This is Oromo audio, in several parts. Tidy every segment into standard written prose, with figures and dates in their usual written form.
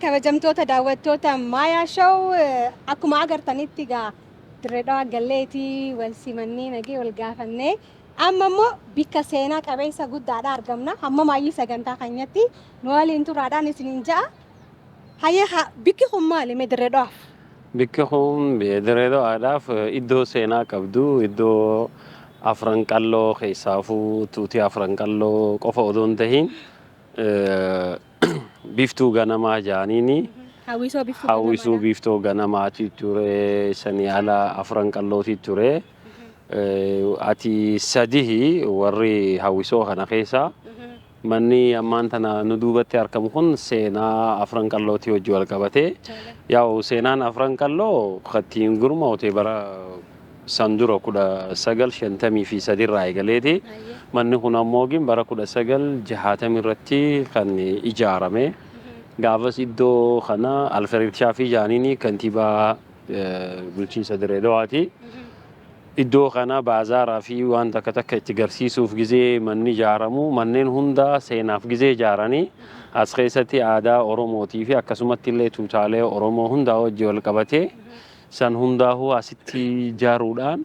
kabajamtoota daawwattoota Maayaa Show akkuma agartanitti egaa Dirreedawaa galleetii wal simannee nagee wal gaafannee amma immoo bikka seenaa qabeessa guddaadha argamna. Hamma maayyii sagantaa keenyatti nu waliin turaadhaan isiniin ja'a. Hayya bikki kun maali mee Dirreedawaaf? Bikki kun Dirreedawaadhaaf iddoo seenaa qabdu, iddoo afran qalloo keessaafuu tuutii afran qalloo qofa odoo hin tahiin biftuu ganamaa jaaniini. Hawwisuu biftuu ganamaati ture, sanii ala afran qallooti ture. Ati sadihi warri hawwisoo kana keessa manni ammaan tana nu duubatti argamu kun seenaa afran qallooti hojii wal qabate. Yaa'u seenaan afran qalloo kattiin gurmaa'ute bara sandura 1953 irraa eegaleeti. Manni kun ammoo bara 1960 irratti kan ijaarame. Gaafas iddoo kana Alfred Shaafii jaaniini kantiibaa bulchiinsa Dirreedawaati. Iddoo kana baazaaraa fi waan takka itti garsiisuuf gizee manni ijaaramu manneen hunda seenaaf gizee ijaaranii as keessatti aadaa Oromootii fi akkasumatti illee tuutaalee Oromoo hundaa wajji wal qabatee san hundaa'uu asitti ijaaruudhaan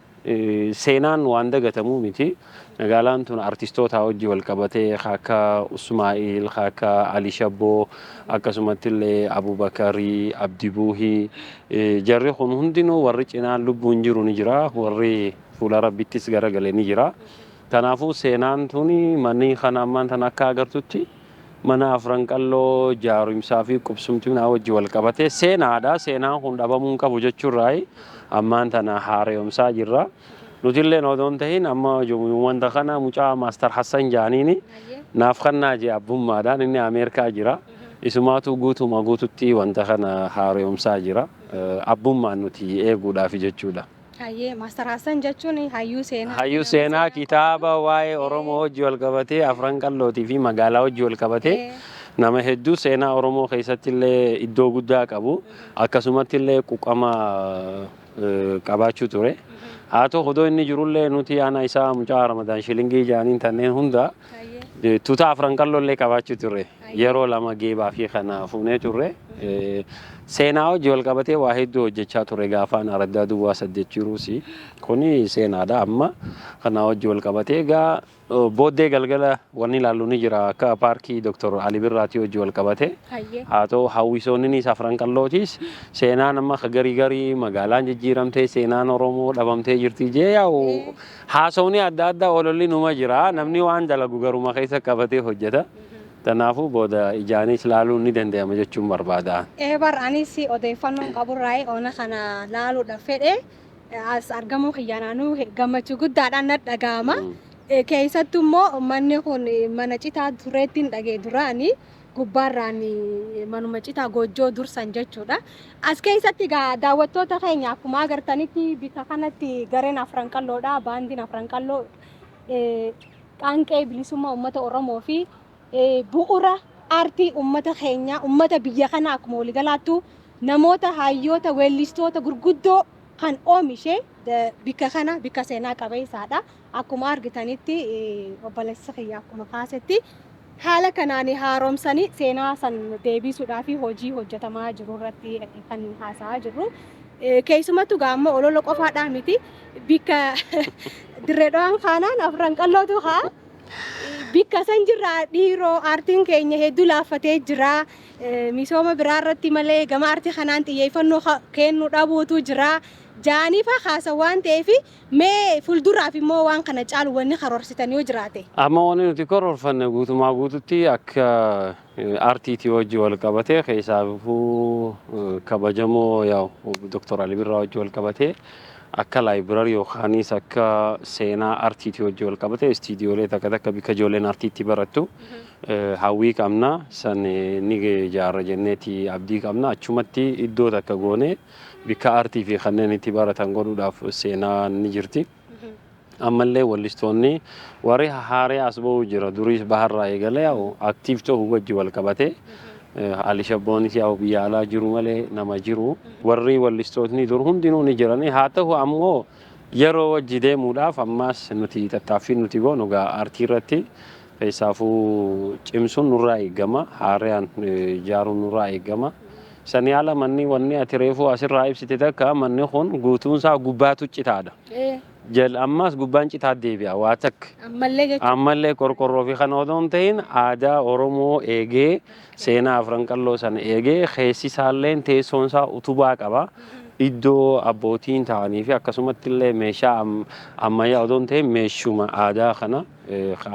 seenaan waan dagatamuu miti. Magaalaan tun artistoota wajji wal qabatee akka Usmaa'il, akka Ali Shabboo, akkasumatti illee Abubakarii, Abdi Buuhii jarri kun hundinuu warri cinaan lubbuun jiru ni jira, warri fuula Rabbittis garagalee ni jira. Kanaafuu seenaan tun manni kana ammaan tan akka agartutti mana afran qalloo ijaarumsaa fi qubsummaa wajji wal qabatee seenaadha. Seenaan kun dhabamuu qabu jechuurraa ammaan tana haaromsaa jirra. Nutillee odoon tahin amma wanta kana mucaa Maastar Hassan jaaniini naaf kannaa jee abbummaadhaan inni Ameerikaa jira. Isumaatu guutuma guututti wanta kana haaromsaa jira. Abbummaan nuti eeguudhaaf jechuudha. Hayyee Maastar Hassan jechuun hayyuu seenaa. Hayyuu seenaa kitaaba waa'ee Oromoo wajji wal qabatee afran qallootii fi magaalaa wajji wal qabatee nama hedduu seenaa Oromoo keessatti illee iddoo guddaa qabu. Akkasumatti illee quuqama qabaachuu ture. Haa ta'u odoo inni jirullee nuti ana isaa mucaa Ramadaan Shilingii jaaniin tanneen hunda tuutaa afran qalloo illee qabaachuu ture. Yeroo lama geebaa fi kana fuunee turre. Seenaa hojii wal qabatee waa hedduu hojjechaa ture gaafaan araddaa duwwaa 8 jiruusi. Kuni seenaadha amma kana hojii wal qabatee egaa booddee galgala wanni ilaallu ni jira akka paarkii Dr. Ali Birraati hojii wal qabatee. Haa ta'u hawwisoonni afran qallootis seenaan amma garii magaalaan jijjiiramtee seenaan Oromoo dhabamtee jirti jee yaa'u haasawni adda addaa ololli numa jira namni waan dalagu garuma keessa qabatee hojjeta. Kanaafuu booda ijaanis laaluun ni danda'ama jechuun barbaada. Bar anis odeeffannoon qaburraa ona kana laaluudhaaf fedhe as argamuu xiyyaanaanuu gammachuu guddaadhaan na dhaga'ama. Keessattuu immoo manni kun mana citaa tureettiin dhagee duraanii gubbaarraan manuma citaa goojjoo dursan jechuudha. As keessatti daawwattoota keenya akkuma agartanitti bika kanatti gareen afran qalloodha. Baandiin afran qalloo qaanqee bilisummaa uummata Oromoo fi bu'uura aartii uummata keenya uummata biyya kana akkuma waliigalaattu namoota hayyoota weellistoota gurguddoo kan oomishe bika kana bika seenaa qabeessaadha. Akkuma argitanitti obboleessa kiyya akkuma kaasetti haala kanaan haaromsanii seenaa san deebisuudhaaf hojii hojjetamaa jiru irratti kan haasa'aa jirru. Keessumattuu gaammoo ololo qofaadhaa miti bika Dirreedawaan kanaan afran qallootu haa. Bikka san jirra dhiiroo aartiin keenya hedduu laaffatee jira. Misooma biraa irratti malee gama aartii kanaan xiyyeeffannoo kennuu dhabuutu jira. Jaaniifa haasa waan ta'eef mee fuulduraaf immoo waan kana caalu wanni karoorsitanii yoo jiraate. Amma wanni nuti karoorfanne guutumaa guututti akka aartiitii wajji wal qabatee keessaafuu kabajamoo yaa'u Dr. Ali Birraa wajji wal qabatee akka laayibraarii yookaanis akka seenaa aartiitii wajji wal qabatee istiidiyoolee takka bika ijoolleen aartiitti barattu hawwii qabna san ni ijaarra jenneeti abdii qabna achumatti iddoo takka goone bika aartii fi kanneen itti baratan godhuudhaaf seenaa ni jirti. Ammallee wallistoonni warri haaree as ba'uu jira durii baharraa eegalee aktiif ta'uu wajji wal qabatee Ali Shabboonis yaa'u biyya alaa jiru malee nama jiru warri wallistootni dur hundinuu ni jirani haa ta'u ammoo yeroo wajji deemuudhaaf ammas nuti tattaaffii nuti goonu aartii irratti keessaafuu cimsuun nurraa eegama haaraan ijaaruun nurraa eegama Sanii ala manni wanni ati reefuu asirraa ibsite takka manni kun guutuun isaa gubbaatu citaadha. Jal ammas gubbaan citaa deebi'a waa takka. Ammallee qorqorroo fi kan odoon ta'in aadaa Oromoo eegee seenaa afran qalloo sana eegee keessi isaallee teessoon isaa utubaa qaba. Iddoo abbootiin ta'anii fi akkasumatti illee meeshaa ammayyaa odoon ta'in meeshuma aadaa kana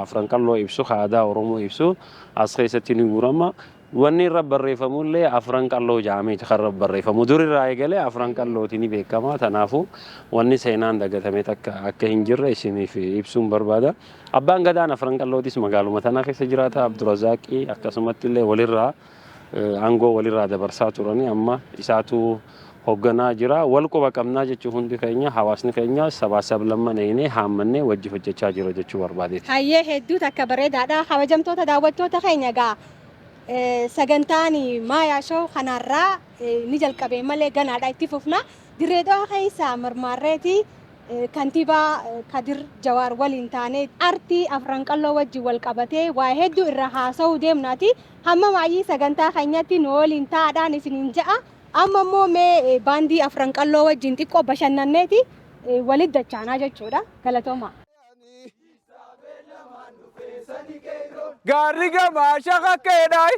afran qalloo ibsu aadaa Oromoo ibsu as keessatti ni gurama. Wanni irra barreeffamullee afran qalloo jaamiti kan irra barreeffamu durirraa eegalee afran qallootiin beekama. Kanaafuu wanni seenaan dagatame akka hin jirre isiniif ibsuun barbaada. Abbaan gadaan afran qallootis magaaluma tana keessa jiraata. Abdurazaaqii akkasumatti illee walirraa aangoo walirraa dabarsaa turani amma isaatu hoogganaa jira. Wal quba qabnaa jechuun hundi keenya hawaasni keenya sabaa sablammanee haammannee wajji hojjechaa jira jechuu barbaadeeti. Hayyee hedduu takka bareedaadha. Kabajamtoota daawwattoota keenya gaa sagantaani maayaa shoo kanarraa ni jalqabe malee ganaadha itti fufna. Dirree Dhawaa keessa marmaarreeti kantiibaa Kadir Jawaar waliin taane artii afran qalloo wajji wal qabatee waa hedduu irra haasa'uu deemnaati. Hamma maayii sagantaa keenyatti nu waliin taa'adhaan isiniin ja'a. Amma immoo mee baandii afran qalloo wajjin xiqqoo bashannanneeti walitti dachaanaa jechuudha. Galatooma. Gaariga maashaqa keedhaay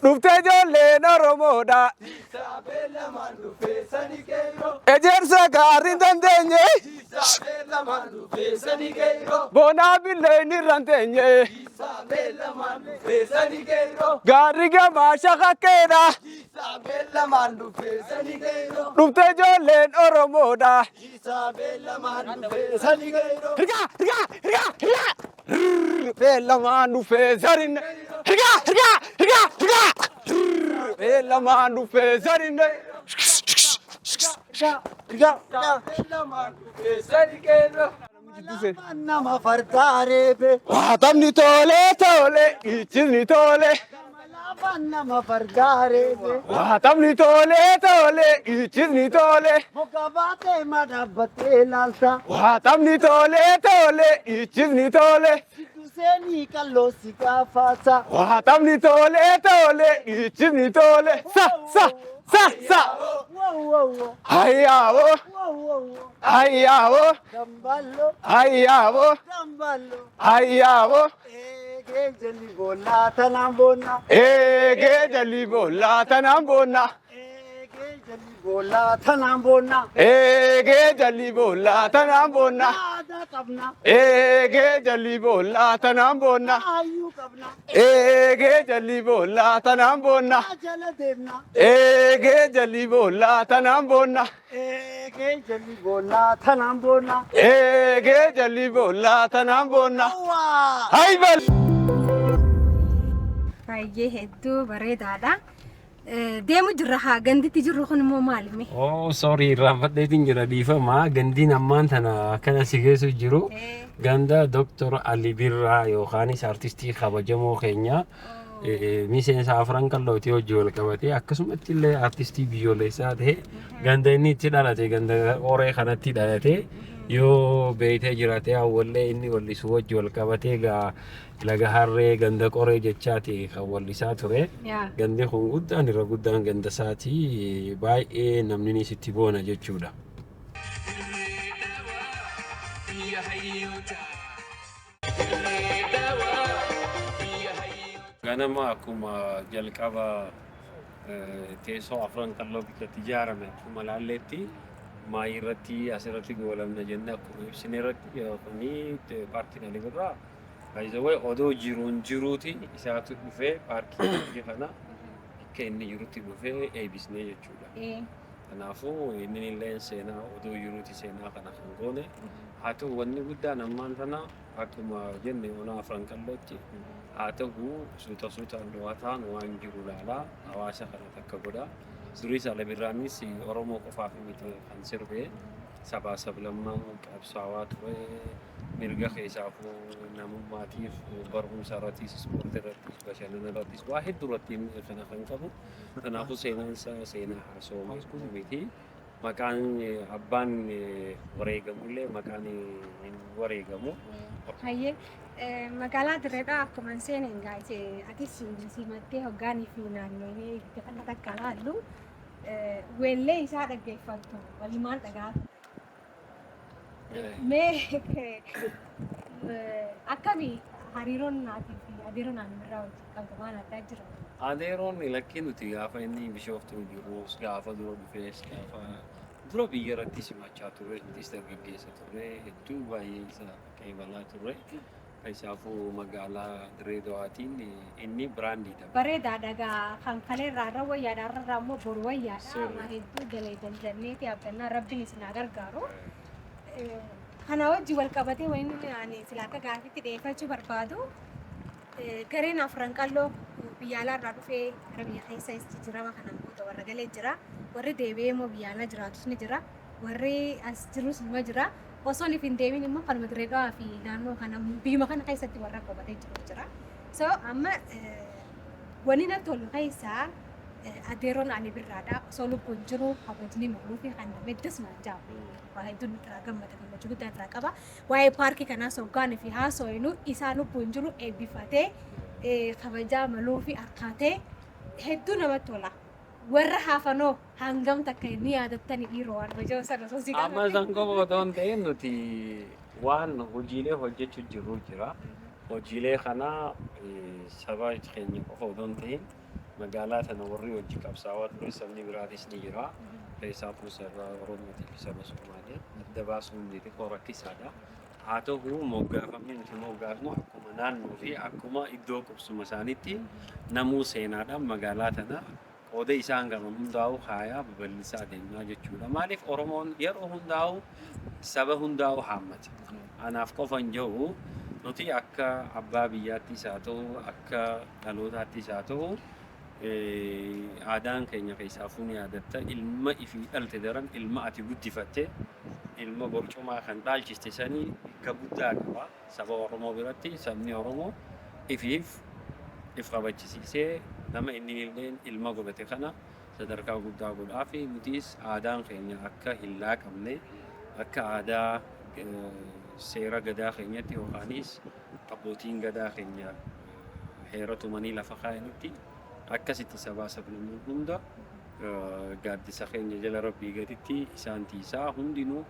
dhuftee ijoolleen Oromoodha ejersa gaarii dandeenye boonaa billeen irraan teenye gaariga maashaqa keedha dhuftee ijoolleen Oromoodha Belaman du fezarin Belaman du fezarin Nama fardare be Tamni tole tole ichni tole Nama fardare be Tamni tole tole ichni tole Mukabate madabate lalsa Tamni tole tole ichni tole Seni kallo sika fasa Tamni tole tole ichni tole sa Ayawo Ayawo Ayawo Ayawo Ege jali bola tanambona Ege jali bola tanambona Ege jali bola tanambona Ege jali bola tanambona Ege jali bola tanambona Ege jali bola tanambona Ege jali bola tanambona Ege jali bola tanambona Ege jali bola tanambona Haybal Hayyee hedduu bareedaadha. Deemu jirra haa ganditti jirru kun immoo maalimi? Oh sorry raafadheetiin jira dhiifama gandiin ammaan tana akkana si keessa jiru ganda Dr. Ali Birraa yookaanis artistii kabajamoo keenya miseensa afran qallootii hojii wal qabatee akkasumatti illee artistii biyyoolessaa ta'e ganda inni itti dhalate ganda qoree kanatti dhalate yoo beeytee jiraatee hawwallee inni wallisu hojii wal qabatee gaa laga harree ganda qoree jechaati kan wallisaa ture. Gandi kun guddaan irra guddaan ganda isaatii baay'ee namni sitti boona jechuudha. Ganama akkuma jalqaba teessoo afran qalloo biyyatti ijaarame akkuma laalleetti maayii irratti asirratti goolamna jenne akkuma ibsine irratti kuni paartiin Ali Birraa baay'ee odoo jiruuti isaatu dhufee paarkii kana akka inni jirutti dhufee eebisnee jechuudha. Kanaafuu inni illee seenaa odoo jiruuti seenaa kana kan goone haa ta'u wanni guddaan ammaan tana akkuma jenne ona afran qallootti haa ta'u suutaan du'ataan waan jiru laalaa hawaasa kana takka godha. Durii Ali Birraanis Oromoo qofaaf miti kan sirbee sabaa sablammaan qabsaawaa ture mirga keessaafuu namummaatiif barumsa irrattis ispoortii irrattis bashannana irrattis waa hedduu irratti kana kan qabu. Kanaafuu seenaan isaa seenaa haasawaa miti maqaan abbaan wareegamullee maqaan hin wareegamu. Hayyee magaalaa Dirreedhaa akkuma seeneen gaa'e atis simattee hoggaanii fi naannoo kan akka laallu weellee isaa dhaggeeffattu walumaan dhagaa. Mee akkamii hariiroon naatii fi adeeroon naannoo wajjin qabdu maal addaa jira? Adeeroon lakkii nuti gaafa inni Bishooftuu jirus gaafa dura dhufees gaafa dura biyya irratti simachaa ture innis dargaggeessa ture hedduu baay'ee isa qeebalaa ture. Kaisaafuu magaalaa Dirreedawaatiin inni biraandiidha. Bareedaadha kan kaleerraa wayyaadhaa immoo boru wayyaadha. Amma hedduu galee daldanneeti abdannaa rabbiin isin haa gargaaru. Kana wajji wal qabatee wayinni ani silaa akka gaafitti dhiyeeffachuu barbaadu gareen afran qalloo biyya alaarraa dhufee gara biyya keessa jijjiirama kanaan booda warra galee jira. Warri deebi'ee immoo biyya alaa jiraatus ni jira. Warri as jirus ni jira. Osoo liif hin deebiin immoo kanuma Dirreedawaa fi naannoo kana biyyuma kana keessatti warra qabatee jiru jira. So amma wanni natti tolu keessaa adeeroon ani birraadha. Osoo lubbuun jiru kabajni mul'uu fi kan namni dasmaan jaabu. Waa hedduun irraa gammada gammachuu guddaa irraa qaba. Waa'ee paarkii kanaa soggaanii fi haasawinu isaa lubbuun jiru eebbifatee kabajaa maluu fi harkaatee hedduu namatti tola. Warra hafanoo hangam takka inni yaadattani dhiiroo waan hojii sana osoo si Amma zangoo odoon ta'een nuti waan hojiilee hojjechuu jirru jira. Hojiilee kana saba keenya qofa odoon ta'een magaalaa tana warri hojii qabsaawaa ture sabni biraatis ni jira. Keessattuu saba Oromootii fi saba Somaalee adda baasuun ni xiqqoo rakkisaadha. Haa ta'u moggaafamni nuti moggaafnu akkuma naannoo fi akkuma iddoo qubsuma isaaniitti namuu seenaadhaan magaalaa tana qooda isaan gama hundaa'u haayaa babal'isaa adeemaa jechuudha. Maaliif Oromoon yeroo hundaa'u saba hundaa'u haammata. Anaaf qofan jiru nuti akka abbaa biyyaattis haa ta'u akka dhalootaattis haa ta'u aadaan keenya keessaafuu ni yaadatta ilma ifii dhalte daran ilma ati guddifatte ilma borcumaa kan dhaalchiste sanii akka guddaa qaba. Saba Oromoo biratti sabni Oromoo ifiif if qabachisiisee nama inni illeen ilma godhate kana sadarkaa guddaa godhaa fi nutis aadaan keenya akka hin laaqamne akka aadaa seera gadaa keenyatti yookaanis abbootiin gadaa keenya heera tumanii lafa kaa'anitti akkasitti sabaa sablammoon hunda gaaddisa keenya jala rabbii gaditti isaan tiisaa hundinuu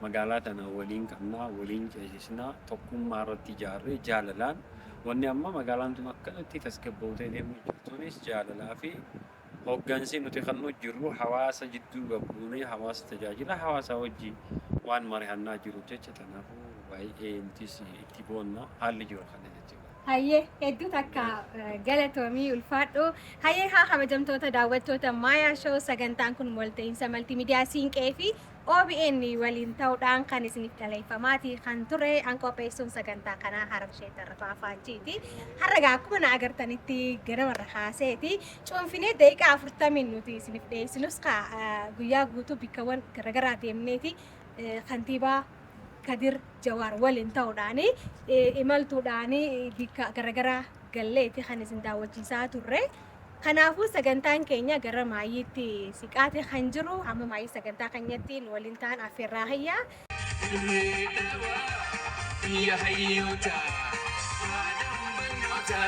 magaalaa tana waliin qabnaa waliin ceesisnaa tokkummaa irratti ijaarree jaalalaan wanni amma magaalaan tun akkanatti tasgabbootee deemuu jirtuunis jaalalaa fi hooggansi nuti kan jirru hawaasa jidduu gabbuunee hawaasa tajaajila hawaasaa wajjin waan mari'annaa jiru jecha kanaafuu baay'ee intis itti boonna haalli jiru kana jechuudha. Hayyee hedduu takka galatoomii ulfaadhu. Hayyee haa kabajamtoota daawwattoota Maayaa Show sagantaan kun walta'iinsa maltiimiidiyaa Siinqee fi OBN waliin ta'uudhaan kan isiniif dhaleeffamaati kan ture an qopheessuun sagantaa kanaa Harabshee Tarrafaa Afaanjiiti. Har'a akkuma na agartanitti gara warra kaaseeti cuunfinee daqiiqaa 40 nuti isiniif dhiyeessinus guyyaa guutuu bikkawwan garaagaraa deemneeti kantiibaa Kadir Jawaar waliin ta'uudhaan imaltuudhaan bikka garaagaraa galleeti kan isin daawwachiisaa turre. Kanaafuu sagantaan keenya gara maayiitti siqaate kan jiru amma maayii sagantaa keenyatti waliin ta'an affeerraa hayyaa. Biyya hayyoota haadha barnoota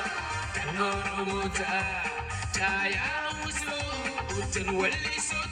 kan Oromoota caayaa musuu utun wallisoo